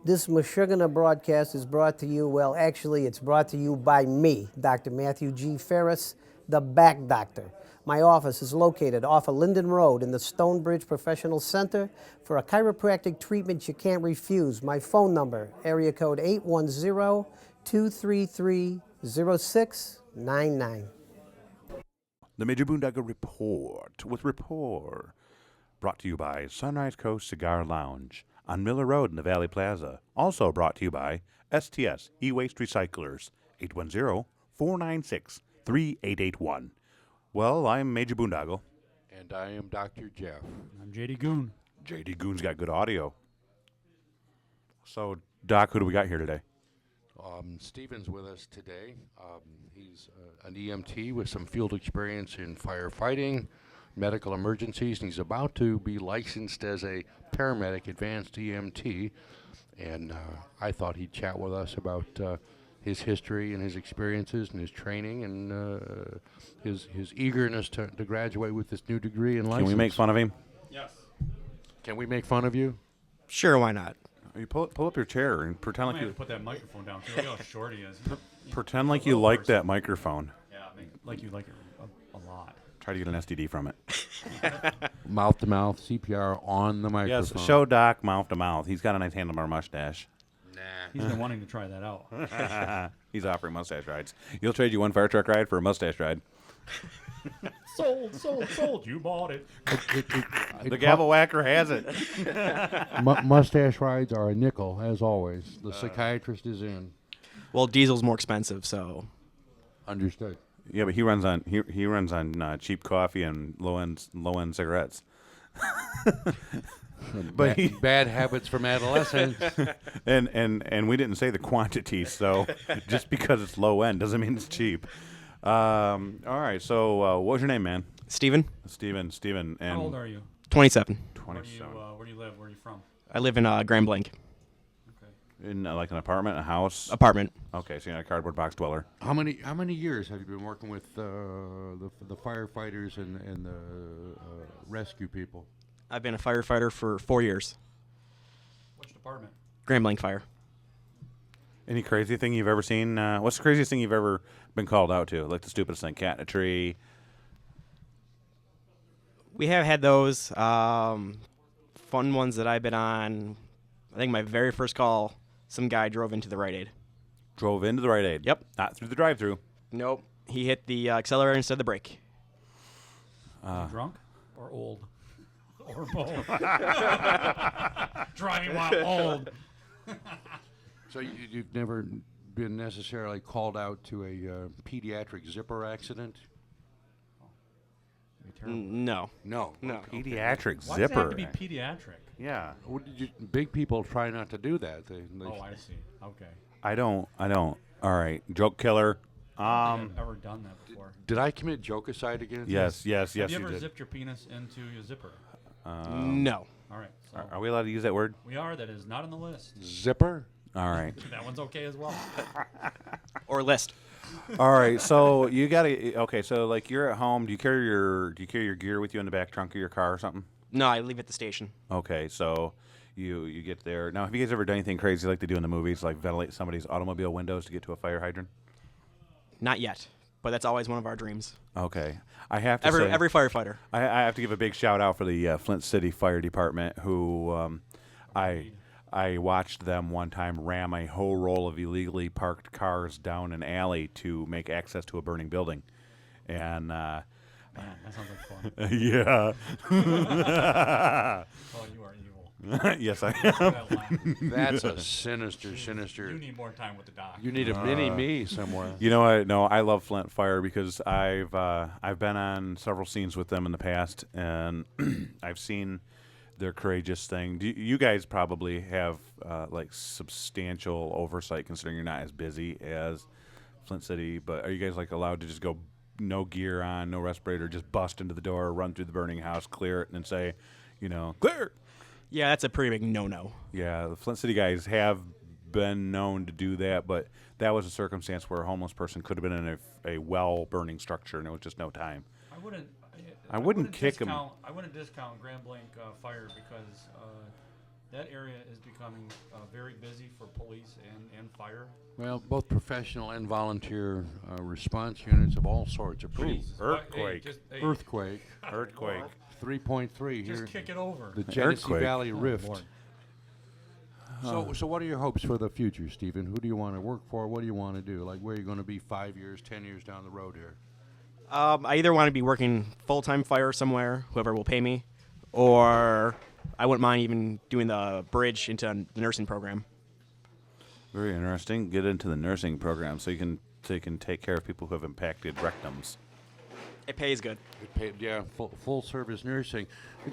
This Meshuggah broadcast is brought to you, well, actually, it's brought to you by me, Dr. Matthew G. Ferris, the Back Doctor. My office is located off of Linden Road in the Stonebridge Professional Center for a chiropractic treatment you can't refuse. My phone number, area code 810-233-0699. The Major Boondoggle Report with Rapport. Brought to you by Sunrise Coast Cigar Lounge on Miller Road in the Valley Plaza. Also brought to you by STS E-Waste Recyclers, 810-496-3881. Well, I'm Major Boondoggle. And I am Dr. Jeff. I'm JD Goon. JD Goon's got good audio. So, Doc, who do we got here today? Steven's with us today. He's an EMT with some field experience in firefighting, medical emergencies, and he's about to be licensed as a paramedic, advanced EMT. And I thought he'd chat with us about his history and his experiences and his training and his eagerness to graduate with this new degree and license. Can we make fun of him? Yes. Can we make fun of you? Sure, why not? You pull up your chair and pretend I like might have you to put that microphone down too. Look how short he is. pretend like you like that microphone. Yeah, like you like it a lot. Try to get an STD from it. Mouth to mouth, CPR on the microphone. Yes, show Doc mouth to mouth. He's got a nice handlebar mustache. He's been wanting to try that out. He's offering mustache rides. He'll trade you one fire truck ride for a mustache ride. Sold. You bought it. The gavel whacker has it. Mustache rides are a nickel, as always. The psychiatrist is in. Well, diesel's more expensive, so Understood. Yeah, but he runs on he runs on cheap coffee and low end cigarettes. But Bad habits from adolescence. and we didn't say the quantity, so just because it's low end doesn't mean it's cheap. All right, so what was your name, man? Steven, Steven. And How old are you? 27. 27. Where do you live? Where are you from? I live in Grand Blanc Okay. In like an apartment, a house. apartment. Okay, so you're not a cardboard box dweller. How many years have you been working with the firefighters and the rescue people? I've been a firefighter for 4 years. Which department? Grand Blanc Fire. Any crazy thing you've ever seen? What's the craziest thing you've ever been called out to? Like the stupidest thing, cat in a tree. We have had those fun ones that I've been on. I think my very first call, some guy drove into the Rite Aid. Drove into the Rite Aid. Yep. Not through the drive-through. Nope. He hit the accelerator instead of the brake. Is he drunk or old? Or both? Driving while old. So you've never been necessarily called out to a pediatric zipper accident? No. No. Pediatric Why zipper. does it have to be pediatric? Yeah. Big people try not to do that. They Oh, I see. Okay. I don't. All right. Joke killer. I've ever done that before. Did I commit jokicide again? Yes, Have you you ever did. zipped your penis into your zipper? No. All right. So Are we allowed to use that word? we are. That is not on the list. Zipper? All right. That one's okay as well. Or list. All right. So you gotta. Okay. So like you're at home. Do you carry your gear with you in the back trunk of your car or something? No, I leave at the station. Okay. So you get there. Now, have you guys ever done anything crazy like they do in the movies, like ventilate somebody's automobile windows to get to a fire hydrant? Not yet, but that's always one of our dreams. Okay. I have to Every say, every firefighter. I have to give a big shout out for the Flint City Fire Department, who I watched them one time ram a whole roll of illegally parked cars down an alley to make access to a burning building, and Man, that sounds like fun. yeah, Oh, you are evil. yes, I Look am. at that laugh. That's a sinister. You need more time with the doc. You need a mini me somewhere. You know what? No, I love Flint Fire because I've been on several scenes with them in the past, and I've seen their courageous thing. You guys probably have like substantial oversight considering you're not as busy as Flint City. But are you guys like allowed to just go no gear on, no respirator, just bust into the door, run through the burning house, clear it, and then say, clear? Yeah, that's a pretty big no-no. Yeah, the Flint City guys have been known to do that, but that was a circumstance where a homeless person could have been in a well-burning structure, and it was just no time. I wouldn't kick 'em. I wouldn't discount Grand Blanc Fire because that area is becoming very busy for police and fire. Well, both professional and volunteer response units of all sorts are pretty. Jesus. earthquake. Hey, Earthquake, Earthquake. 3.3 just here. kick it over. The Genesee Earthquake. Valley Oh, Rift. Lord. So what are your hopes for the future, Stephen? Who do you want to work for? What do you want to do? Like, where are you going to be 5 years, 10 years down the road here? I either want to be working full-time fire somewhere, whoever will pay me, or I wouldn't mind even doing the bridge into the nursing program. Very interesting. Get into the nursing program so you can take care of people who have impacted rectums. It pays good. It paid, yeah, full service nursing.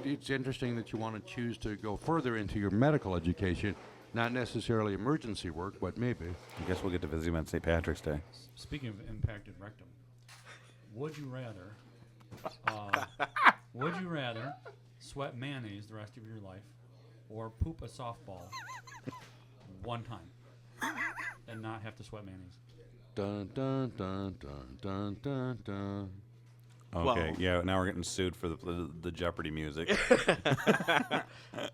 It's interesting that you want to choose to go further into your medical education, not necessarily emergency work, but maybe. I guess we'll get to visit him on St. Patrick's Day. Speaking of impacted rectum, would you rather sweat mayonnaise the rest of your life, or poop a softball one time and not have to sweat mayonnaise? Dun dun dun dun dun dun dun. Okay, Well- yeah, now we're getting sued for the Jeopardy music.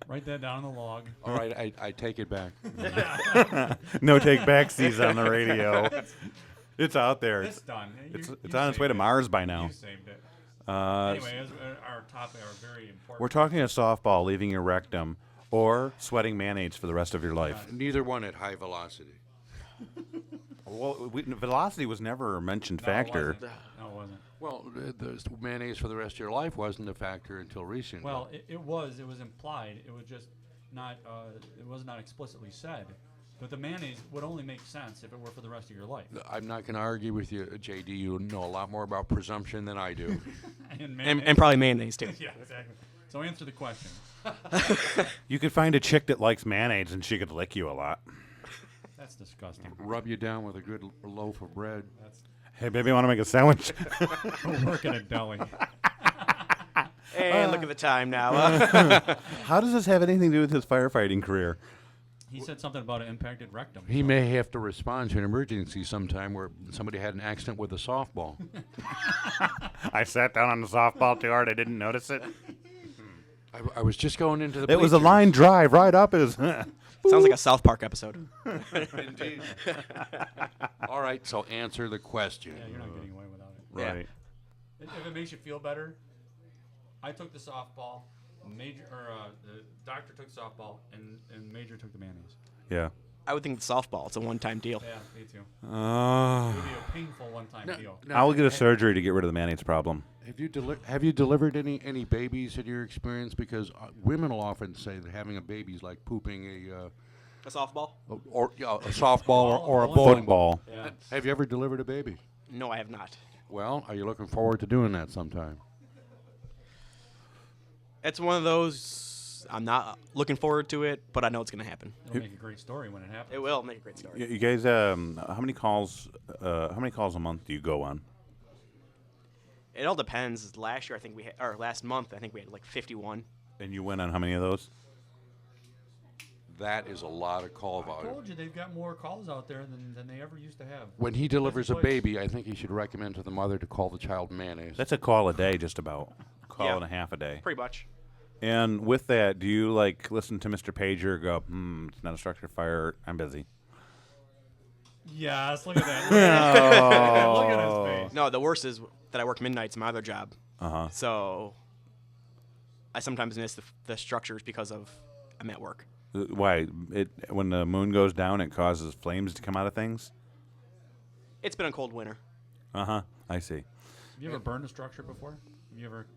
Write that down on the log. All right, I take it back. No take backsies on the radio. It's out there. It's done. It's You on its way to saved it. Mars by now. You saved it. Uh, Anyway, our topic are very important. We're talking a softball leaving your rectum or sweating mayonnaise for the rest of your life. Neither one at high velocity. Well, velocity was never a mentioned No, it factor. wasn't. No, it wasn't. Well, the mayonnaise for the rest of your life wasn't a factor until recently. Well, it was. It was implied. It was just not. It was not explicitly said. But the mayonnaise would only make sense if it were for the rest of your life. I'm not going to argue with you, JD. You know a lot more about presumption than I do. And probably mayonnaise, too. yeah, exactly. So answer the question. You could find a chick that likes mayonnaise and she could lick you a lot. That's disgusting. Rub you down with a good loaf of bread. That's Hey, baby, want to make a sandwich? work at a deli. And look at the time now. How does this have anything to do with his firefighting career? He said something about an impacted rectum. He may have to respond to an emergency sometime where somebody had an accident with a softball. I sat down on the softball too hard. I didn't notice it. I was just going into the It was a bleachers. line drive right up his. Sounds like a South Park episode. Indeed. All right, so answer the question. Yeah, you're not getting away without it. Right. If it makes you feel better, I took the softball. The doctor took softball, and Major took the mayonnaise. Yeah. I would think the softball. It's a one-time deal. Yeah, me too. It would be a painful one-time deal. I will get a surgery to get rid of the mayonnaise problem. Have you delivered any babies in your experience? Because women will often say that having a baby is like pooping A softball? a softball or a bowling ball. Football. Yeah. Have you ever delivered a baby? No, I have not. Well, are you looking forward to doing that sometime? It's one of those, I'm not looking forward to it, but I know it's going to happen. It'll make a great story when it happens. It will make a great story. You guys, how many calls a month do you go on? It all depends. Last year, I think or last month, I think we had like 51. And you went on how many of those? That is a lot of call I volume. told you they've got more calls out there than they ever used to have. When he delivers a Place. baby, I think he should recommend to the mother to call the child mayonnaise. That's a call a day, just about. Call Yeah. and a half a day. Pretty much. And with that, do you like listen to Mr. Pager go, it's not a structure fire, I'm busy? Yes, look at that. Look at Oh. his face. No, the worst is that I work midnights in my other job. Uh-huh. So I sometimes miss the structures because I'm at work. Why? When the moon goes down, it causes flames to come out of things? It's been a cold winter. Uh-huh. I see. Have you ever burned a structure before?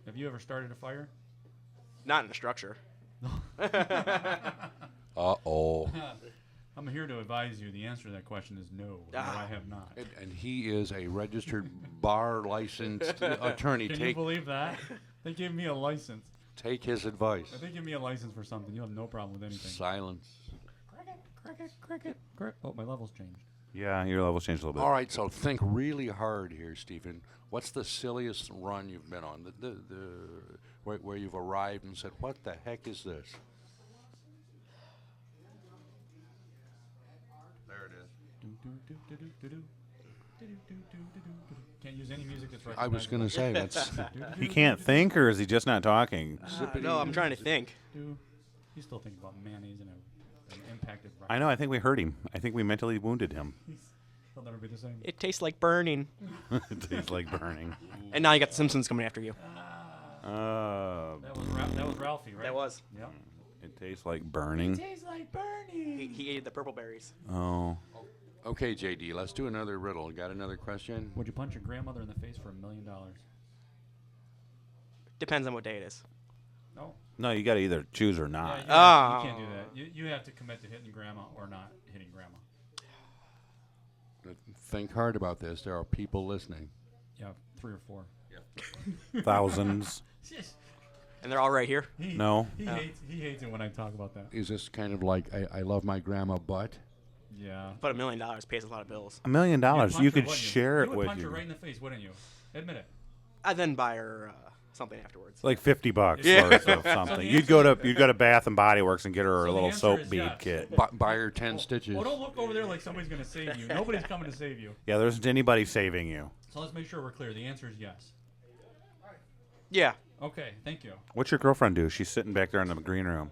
Have you ever started a fire? Not in a structure. Uh-oh. I'm here to advise you. The answer to that question is no. No, I have not. And he is a registered bar licensed attorney. Can you believe that? They gave me a license. Take his advice. If they give me a license for something, you'll have no problem with anything. Silence. Cricket. Oh, my level's changed. Yeah, your levels changed a little bit. All right, so think really hard here, Stephen. What's the silliest run you've been on? Where you've arrived and said, "What the heck is this?" There it is. Can't use any music that's I was going to say that's. He can't think, or is he just not talking? No, I'm trying to think. He's still thinking about mayonnaise and an impacted rice. I know. I think we hurt him. I think we mentally wounded him. He'll never be the same. It tastes like burning. It tastes like burning. And now you got the Simpsons coming after you. That was Ralphie, right? That was. Yep. It tastes like burning. Tastes like burning. He ate the purple berries. Oh. Okay, JD, let's do another riddle. Got another question? Would you punch your grandmother in the face for $1 million? Depends on what day it is. No. No, you got to either choose or not. You can't do that. You have to commit to hitting grandma or not hitting grandma. Think hard about this. There are people listening. Yeah, 3 or 4. Thousands. And they're all right here. No. He hates it when I talk about that. Is this kind of like I love my grandma, but? Yeah. But $1 million pays a lot of bills. $1 million. You'd You punch her, could wouldn't share it You would with punch you. her right in the face, wouldn't you? Admit it. I then buy her something afterwards. Like $50 Yeah. worth of something. You'd go to Bath and Body Works and get her So a the little answer soap is bead yes. kit. Buy her 10 stitches. Well, don't look over there like somebody's going to save you. Nobody's coming to save you. Yeah, there isn't anybody saving you. So let's make sure we're clear. The answer is yes. Yeah. Okay, thank you. What's your girlfriend do? She's sitting back there in the green room.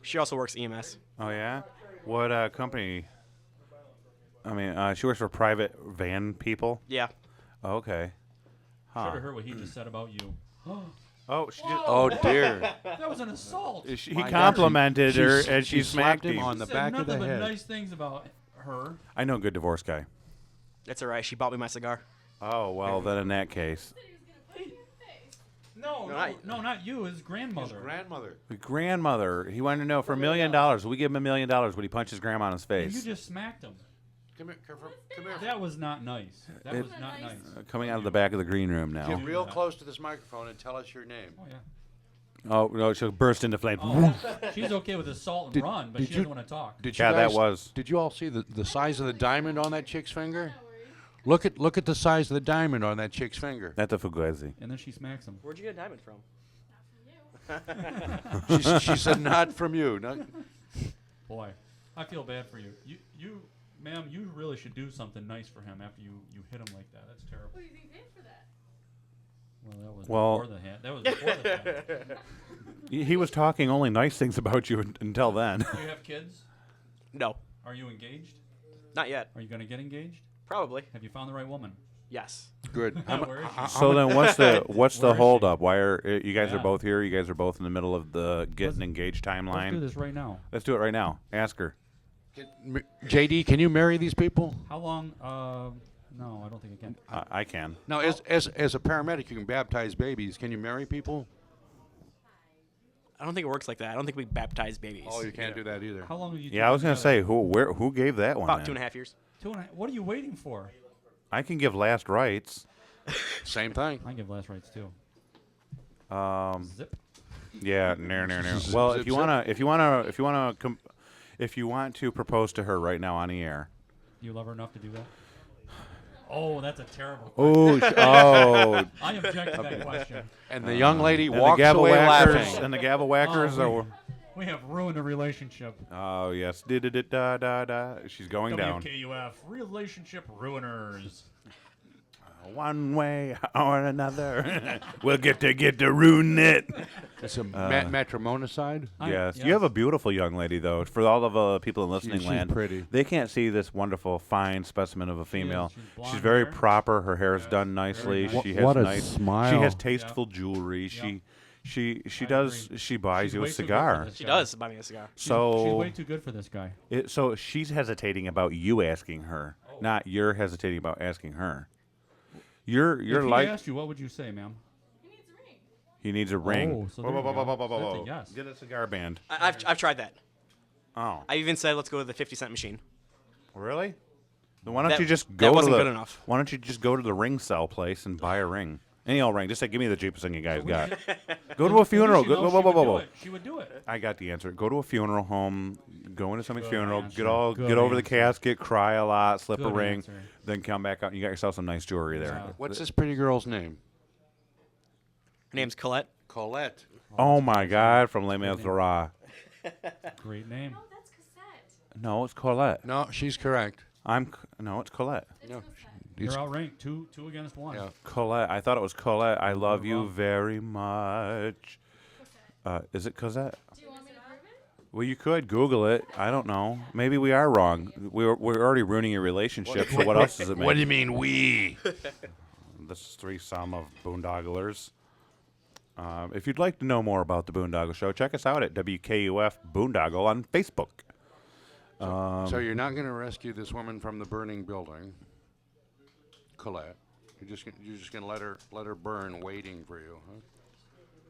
She also works EMS. Oh, yeah? What company? I mean, she works for private van people? Yeah. Oh, okay. Should Huh. have heard what he just said about you. Oh, she just, Oh, dear. That was an assault. he My God, complimented she- her she- and she she slapped smacked him him. on the Said back of the nothing but head. nice things about her. I know a good divorce guy. That's all right. She bought me my cigar. Oh, well, then in that case. No, not you. His grandmother. Grandmother. The grandmother, he wanted to know for $1 million, we give him $1 million, would he punch his grandma in his And you face? just smacked him. Come here. That was not nice. That was not nice. Coming out of the back of the green room Get now. real close to this microphone and tell us your name. Oh, yeah. Oh, no, she'll burst into flames. Oh, she's okay with assault and Did- run, but did she you- doesn't want to talk. Did you Yeah, that guys, was. Did you all see the size of the diamond on that chick's finger? Look at the size of the diamond on that chick's finger. Not the Fugazi. And then she smacks him. Where'd you get a diamond from? She said, "Not from you." Not, Boy, I feel bad for you. Ma'am, you really should do something nice for him after you hit him like that. That's terrible. What do you think did for that? Well, that was Well- before the hand. That was before the hand. He was talking only nice things about you until then. Do you have kids? No. Are you engaged? Not yet. Are you going to get engaged? Probably. Have you found the right woman? Yes. good. Where is she? So then, what's the Where is hold she? up? Why are you guys are Yeah. both here? You guys are both in the middle of the getting engaged Let's do timeline. this right now. Let's do it right now. Ask her. JD, can you marry these people? How long? No, I don't think I can. I can. Now, as a paramedic, you can baptize babies. Can you marry people? I don't think it works like that. I don't think we baptize babies. Oh, you can't do that either. How long have you? Yeah, I was gonna say who gave that one? About then? 2.5 years. 2.5. What are you waiting for? I can give last rites. Same thing. I give last rites too. Zip. Yeah, no. Zip, Well, zip, if you want to propose to her right now on the air. Do you love her enough to do that? Oh, that's a terrible. Oh, I object to that question. And the young lady and the walks gavel away whackers laughing. and the gavel whackers Oh, are. We have ruined a relationship. Oh yes, da. She's going down. WKUF, relationship ruiners. One way or another, we'll get to ruin it. It's a matrimonicide. Yes. You have a beautiful young lady, though. For all of the people in listening she's land, pretty. they can't see this wonderful, fine specimen of a female. She's blonde She's very hair. proper. Her hair's done nicely. nice. She has What a nice. smile. She has tasteful jewelry. Yeah. She I does. agree. She buys She's you way a too good for cigar. this She guy. does buy me a cigar. She's So way too good for this guy. so she's hesitating about you asking her, not you're hesitating about asking her. You're If he like asked you, what would you say, ma'am? He needs a ring. he needs a ring. Oh, so there you go. That's a yes. Get a cigar band. I've tried that. Oh, I even said let's go to the 50-cent machine. really? Then why don't That- you just that go wasn't to the? good enough. Why don't you just go to the ring sell place and buy a ring? Any old ring. Just say, give me the cheapest thing you guys got. Go to a funeral. She knows Go, she would do it. I got the answer. Go to a funeral home. Go into somebody's Good funeral. answer. Get Good over the answer. casket. Cry a lot. Slip a Good ring. answer. Then come back out. And you got yourself some nice jewelry there. Yeah. What's this pretty girl's name? Her name's Colette. Colette. Oh my God! From Les Miserables. Great name. Oh, that's cassette. No, it's Colette. No, she's correct. No, it's Colette. It's No, cassette. it's- You're outranked. Two against one. yeah. Colette. I thought it was Colette. I love you wrong. very much. Cassette. Is it Cosette? Do you want me to prove it? Well, you could Google it. I don't know. Maybe we are wrong. We're already ruining your relationship. So what else does it make? What do you mean we? This is threesome of boondogglers. If you'd like to know more about the Boondoggle Show, check us out at WKUF Boondoggle on Facebook. So you're not going to rescue this woman from the burning building, Colette. You're just going to let her burn, waiting for you, huh?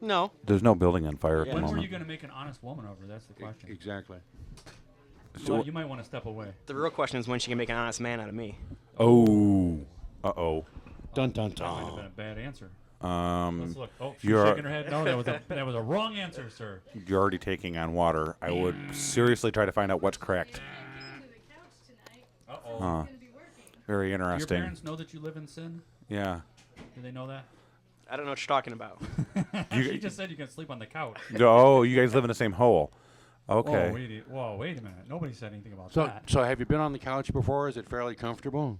No. There's no building on fire at the When were moment. you going to make an honest woman over? That's the question. Exactly. Well, you might want to step away. The real question is when she can make an honest man out of me. Oh. Uh-oh. Dun dun That might have dun. been a bad answer. Let's look. Oh, she's you're- shaking her head. No, that was a wrong answer, sir. You're already taking on water. I would seriously try to find out what's correct. To the couch tonight. Uh-oh. Huh. Gonna be working. Very Do your interesting. parents know that you live in sin? Yeah. Do they know that? I don't know what you're talking about. She just said you can sleep on the couch. Oh, you guys live in the same hole. Okay. Wait a minute. Nobody said anything about So, that. so have you been on the couch before? Is it fairly comfortable?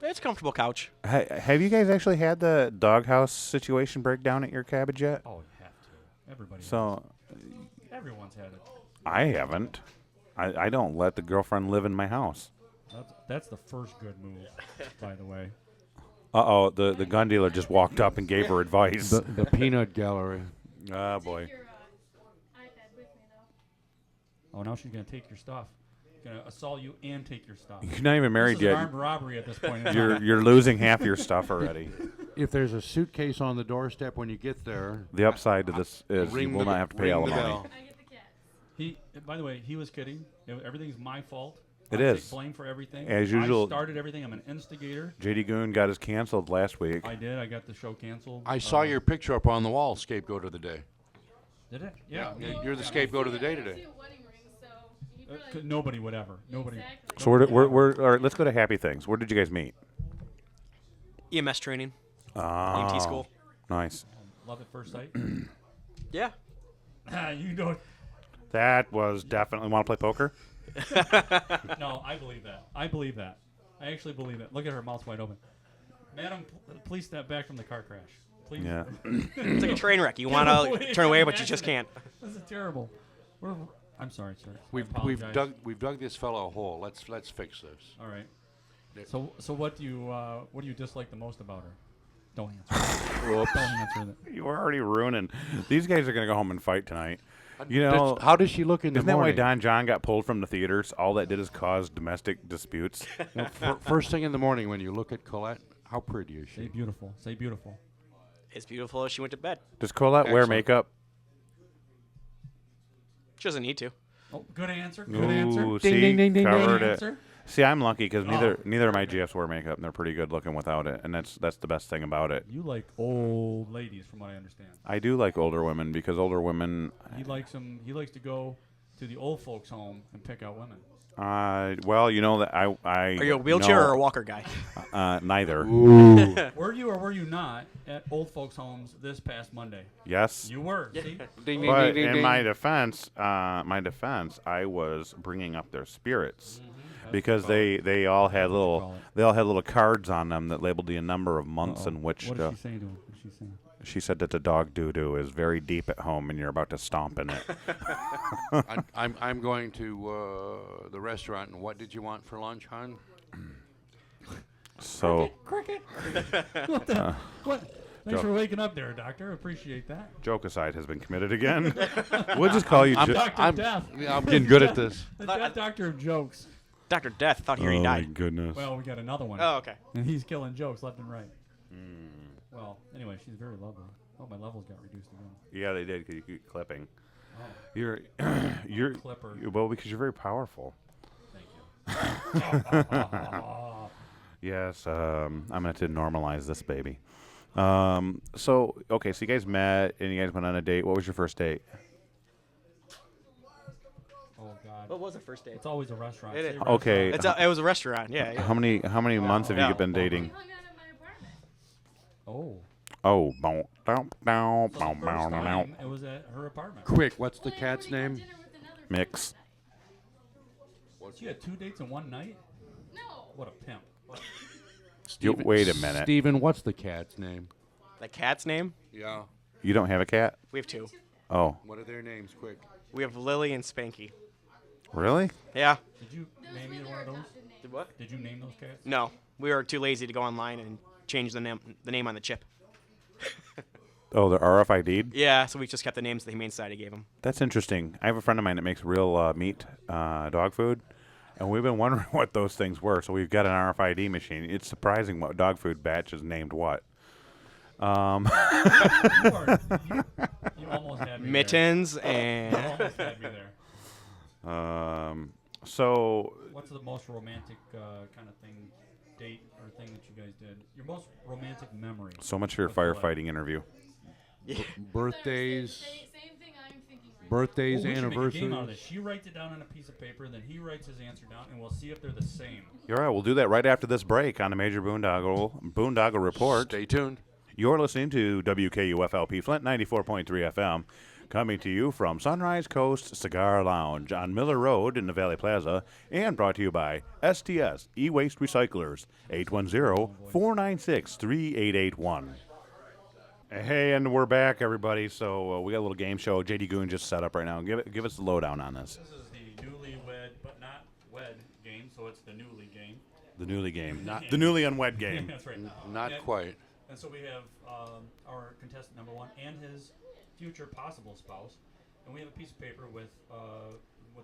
It's a comfortable couch. Have you guys actually had the doghouse situation break down at your cabbage yet? Oh, you have to. Everybody. So Everyone's had it. I haven't. I don't let the girlfriend live in my house. That's the first good move, by the way. Uh-oh, the gun dealer just walked up and gave her advice. The peanut gallery. Oh, boy. Take your iPad with me, though. Oh, now she's gonna take your stuff. Gonna assault you and take your stuff. You're not even married This is an yet. armed robbery at this point. in You're time. you're losing half your stuff already. If there's a suitcase on the doorstep when you get there, The upside to this is you ring will the- not have to pay ring the alimony. bell. I get the cats. He, by the way, he was kidding. Everything's my fault. It I is. take blame for everything. As usual- I started everything. I'm an instigator. JD Goon got us canceled last week. I did. I got the show canceled. I saw your picture up on the wall, scapegoat of the day. Did it? Yeah. You're the scapegoat of the day I today. see a wedding ring, so you really. Nobody would ever. Nobody. Exactly. So we're all right, let's go to happy things. Where did you guys meet? EMS training. Oh, EMT school. Nice. Love at first sight. Yeah. You know. That was definitely. Want to play poker? No, I believe that. I believe that. I actually believe it. Look at her mouth wide open. Madam, please step back from the car crash. Please. Yeah. It's like a train wreck. You Get want away to turn away, from but you just accident. can't. This is terrible. I'm sorry, sir. I We've apologize. dug this fellow a hole. Let's fix this. All right. So what do you dislike the most about her? Don't answer. Don't answer that. You were already ruining. These guys are gonna go home and fight tonight. You know. How does she look in the Isn't that why morning? Don John got pulled from the theaters? All that did is cause domestic disputes. First thing in the morning when you look at Colette, how pretty is Say she? beautiful. Say beautiful. As beautiful as she went to bed. Does Colette wear Excellent. makeup? She doesn't need to. Oh, good answer. Good answer. Ooh, Ding, see, ding, ding, ding, covered Good it. answer. See, I'm lucky because Oh. neither of my GFs wear makeup, and they're pretty good looking without it, and that's the best thing about it. You like old ladies, from what I understand. I do like older women because older women. He likes them. He likes to go to the old folks' home and pick out women. Well, you know that I. Are you a wheelchair or a walker guy? Neither. Were you or were you not at old folks' homes this past Monday? Yes. You were. See? Ding, ding, But ding, ding, in ding. my defense, I was bringing up their spirits because they all had little cards on them that labeled the number of months in which. What did she say to him? What did she say? She said that the dog doo-doo is very deep at home, and you're about to stomp in it. I'm going to the restaurant, and what did you want for lunch, hon? So, Cricket. What? Thanks for waking up there, Doctor. Appreciate that. jokicide has been committed again. We'll just call you. Dr. Death. I'm getting good at this. The death doctor of jokes. Dr. Death thought he Oh already my died. goodness. Well, we got another one. Oh, okay. And he's killing jokes left and right. Well, anyway, she's very lovely. Oh, my levels got reduced again. Yeah, they did because you keep clipping. Oh, You're Clipper. well because you're very powerful. thank you. Yes, I'm going to normalize this baby. So you guys met and you guys went on a date. What was your first date? Oh, God. What was the first date? It's always a restaurant. It Say is. restaurant. Okay. It was a restaurant. Yeah. yeah. How many months have you No. been dating? We hung out at my apartment. Oh. Oh, bow, bow, bow, So bow, the bow, first bow. time, it was at her apartment. Quick, what's the Well, I cat's already had name? dinner with another friend Mix. that night. She had 2 dates in one night? No. What a pimp. Wait a minute. Steven, what's the cat's name? The cat's name? Yeah. You don't have a cat? We have 2. Oh, What are their names? Quick. We have Lily and Spanky. Really? Yeah. Did you Those name were either their one of those? adopted names. Did what? Did you name those cats? No, we were too lazy to go online and change the name on the chip. Oh, they're RFID'd? Yeah, so we just kept the names the Humane Society gave them. That's interesting. I have a friend of mine that makes real meat dog food, and we've been wondering what those things were. So we've got an RFID machine. It's surprising what dog food batch is named what. You almost had me Mittens there. and You almost had me there. So What's the most romantic kind of thing, date or thing that you guys did? Your most romantic memory? much for your with the letter. firefighting interview. Birthdays, Same thing I'm thinking right birthdays, We should make a game out of this. anniversaries. She writes it down on a piece of paper, then he writes his answer down, and we'll see if they're the same. You're right. We'll do that right after this break on the Major Boondoggle Report. Stay tuned. You're listening to WKUFLP Flint 94.3 FM, coming to you from Sunrise Coast Cigar Lounge on Miller Road in the Valley Plaza, and brought to you by STS E-Waste Recyclers, 810-496-3881. Hey, and we're back, everybody. So we got a little game show. JD Goon just set up right now. Give us the lowdown on this. This is the newlywed, but not wed game, so it's the newly game. The newly game, the newly unwed game. That's right. Not And- quite. And so we have our contestant number one and his future possible spouse, and we have a piece of paper with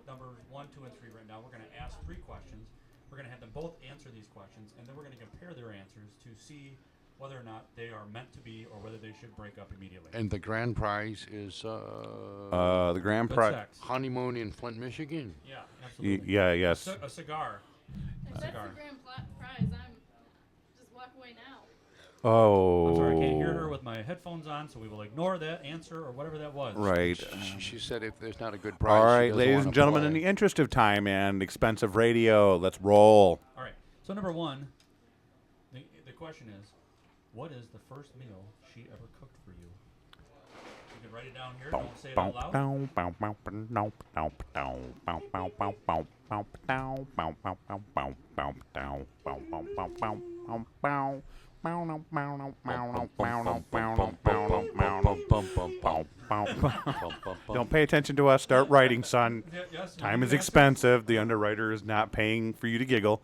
numbers 1, 2, and 3 right now. We're going to ask 3 questions. We're going to have them both answer these questions, and then we're going to compare their answers to see whether or not they are meant to be or whether they should break up immediately. And the grand prize is The grand Good prize. sex. honeymoon in Flint, Michigan. Yeah, absolutely. Yeah, yes. A cigar. If that's Cigar. the grand prize, I'm just walk away now. Oh. I'm sorry, I can't hear her with my headphones on, so we will ignore that answer or whatever that was. Right. She said if there's not a good prize, All she right, doesn't ladies wanna and gentlemen, in play. the interest of time and expensive radio, let's roll. All right. So number one, the question is, what is the first meal she ever cooked for you? You can write it down here. Don't say it out loud. Don't pay attention to us. Start writing, son. Yes. Time is expensive. The underwriter is not paying for you to giggle.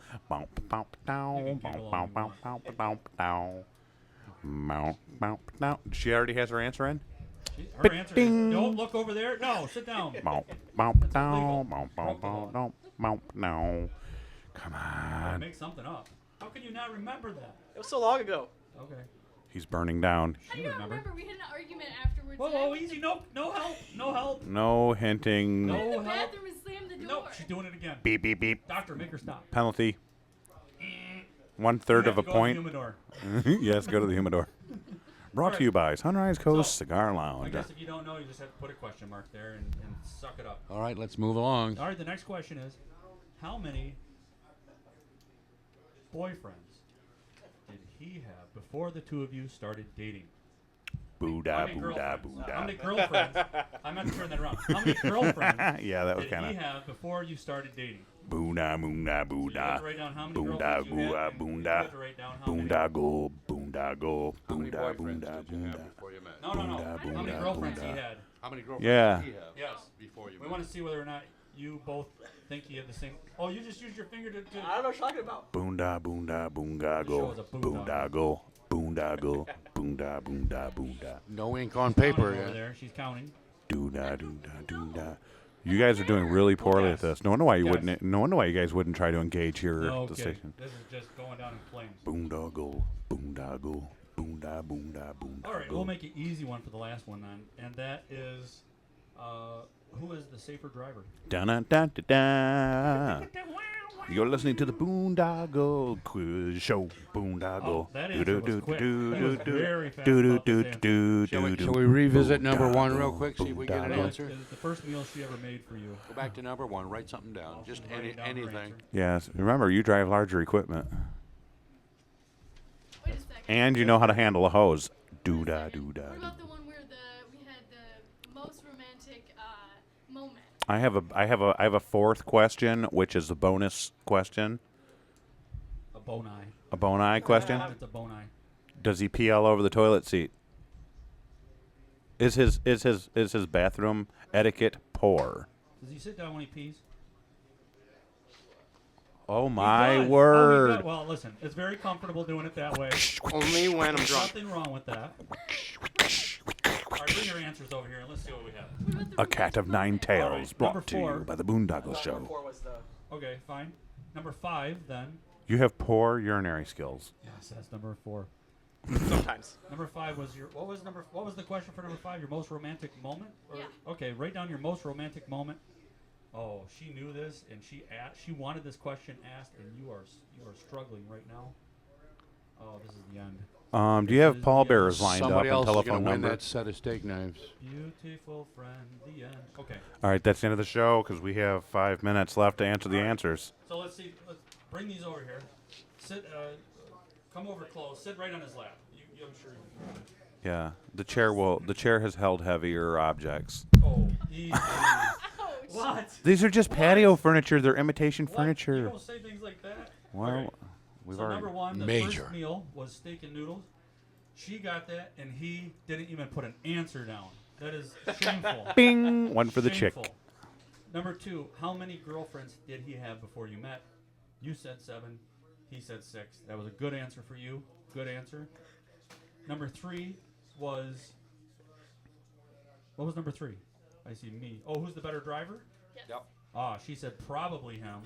She already has her answer in? Her answer is, don't look over there. No, sit down. Come on. Make something up. How can you not remember that? it was so long ago. Okay. He's burning down. How do You you not remember. remember? We had an argument afterwards. Whoa, and I whoa, went easy. to- No help. No help. No hinting. No. went to the help. bathroom and slammed the door. Nope, she's doing it again. Beep, beep, beep. Doctor, make her stop. Penalty. 1/3 of a Go to the point. humidor. Yes, go to the humidor. Brought to you by Sunrise Coast So, Cigar I Lounge. guess if you don't know, you just have to put a question mark there and suck it up. All right, let's move along. All right, the next question is, how many boyfriends did he have before the two of you started dating? Booda, How many booda, girlfriends? How many booda. girlfriends? I meant to turn that around. How many girlfriends Yeah, that was did kind he of. have before you started dating? Boonda, boonda, So you have to boonda. write down how many Boonda, girlfriends you had, boonda, and you boonda. have to write down how many. Boondoggle, boondoggle, How many boonda, boyfriends boonda, did you have boonda. before you met? No. Boonda, How many boonda, girlfriends he boonda. had? How many girlfriends Yeah. did he have Yes. before you We met? want to see whether or not you both think you have the same. Oh, you just used your finger to. I don't know what you're talking about. Boonda, boonda, boondoggle, Show us a boondoggle. boondoggle, boonda, boonda, boonda. No ink on Counting paper over yet. there. She's counting. Dooda, dooda, dooda. You guys are doing really poorly Yes. at this. No wonder why you Yes. wouldn't. No wonder why you guys wouldn't try to engage here No at the kidding. station. This is just going down in flames. Boondoggle, boondoggle, boonda, boonda, boondoggle. All right, we'll make an easy one for the last one then, and that is, who is the safer driver? Da da da da da. You're listening to the Boondoggle Quiz Show. Boondoggle. Oh, that answer was quick. That was very fast about this Shall we revisit number one real quick, see if we get an Well, answer? it's the first meal she ever made for you. Go back to number one, write something down, just Write down her anything. answer. Yes. Remember, you drive larger equipment, Wait a second. and you know how to handle a hose. Dooda What dooda. about the one where we had the most romantic moment? I have a fourth question, which is a bonus question, A bone eye. a bone-eye question. It's a bone eye. Does he pee all over the toilet seat? Is his bathroom etiquette pour. Does he sit down when he pees? Oh He my does. Oh, he word! does. Well, listen, it's very comfortable doing it that way. Only when I'm There's drunk. nothing wrong with that. All right, bring your answers over here and let's see what we have. What about the A cat of romantic nine moment? tails, Alright, brought number to 4. you by the Boondoggle Show. Okay, fine. Number 5, then. You have poor urinary skills. Yes, that's number 4. Sometimes. Number 5 was your. What was the question for number 5? Your most romantic moment? Or, Yeah. Okay, write down your most romantic moment. Oh, she knew this, and she wanted this question asked, and you are struggling right now. Oh, this is the end. Do you have pallbearers lined Somebody up else and is going telephone to win number? that set of steak knives. Beautiful friend, the end. Okay, All right, that's the end of the show because we have 5 minutes left to answer the All right. answers. so let's see. Let's bring these over here. Sit. Come over close. Sit right on his lap. I'm sure you can. Yeah, the chair has held heavier objects. Oh, easy. Ouch. What? These are just patio furniture. They're imitation What? furniture. You don't say things like that. Well, All right. we've So already. number 1, the Major. first meal was steak and noodles. She got that, and he didn't even put an answer down. That is shameful. Bing! One for the Shameful. chick. Number 2, how many girlfriends did he have before you met? You said 7. He said 6. That was a good answer for you. Good answer. Number 3 was. What was number 3? I see me. Oh, who's the better driver? Yes. Yep. Ah, she said probably him,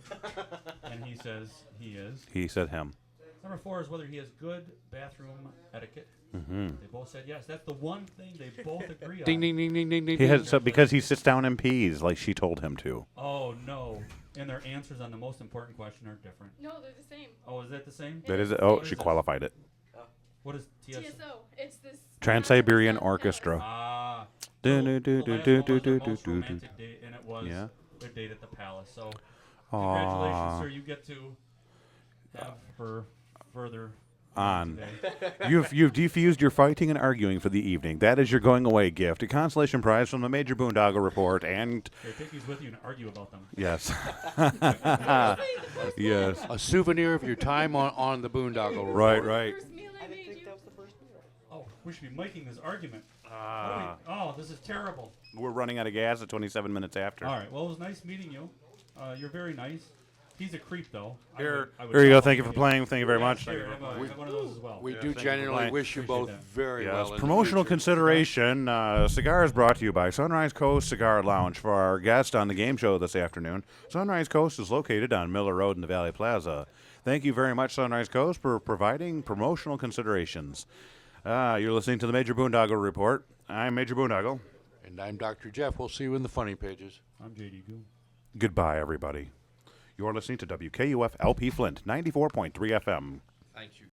and he says he is. He said him. Number 4 is whether he has good bathroom etiquette. Mm-hmm. They both said yes. That's the one thing they both agree on. Ding, ding, ding, ding, ding, ding. He ding. has because he sits down and pees like she told him to. Oh no! And their answers on the most important question are different. No, they're the same. Oh, is that the same? That is. What Oh, is she this? qualified it. What is TSO? TSO. It's this. Trans-Siberian 100% Orchestra. Ah. Do, So do, do, the do, last do, one was do, their do, most do, do. romantic date, and it was Yeah. their date at the palace. So, congratulations, sir! You get to have her further On. today. You've defused your fighting and arguing for the evening. That is your going away gift. A consolation prize from the Major Boondoggle Report and Here, take these with you and argue about them. yes. Yes. A souvenir of your time on the Boondoggle. Right, Report. right. First meal I made you. Oh, we should be making this argument. Ah. Oh, this is terrible. We're running out of gas at 27 minutes after. All right. Well, it was nice meeting you. You're very nice. He's a creep, though. Here, I would here you go. not Thank you want for to playing. Thank you very Yeah, much. Here, have one of those as well. We Yeah, do thank you for genuinely playing. wish you Appreciate both that. very Yes, well. in the promotional future. consideration. Cigars brought to you by Sunrise Coast Cigar Lounge for our guest on the game show this afternoon. Sunrise Coast is located on Miller Road in the Valley Plaza. Thank you very much, Sunrise Coast, for providing promotional considerations. You're listening to the Major Boondoggle Report. I'm Major Boondoggle. And I'm Dr. Jeff. We'll see you in the funny pages. I'm JD Goo. Goodbye, everybody. You're listening to WKUF LP Flint, 94.3 FM. Thank you.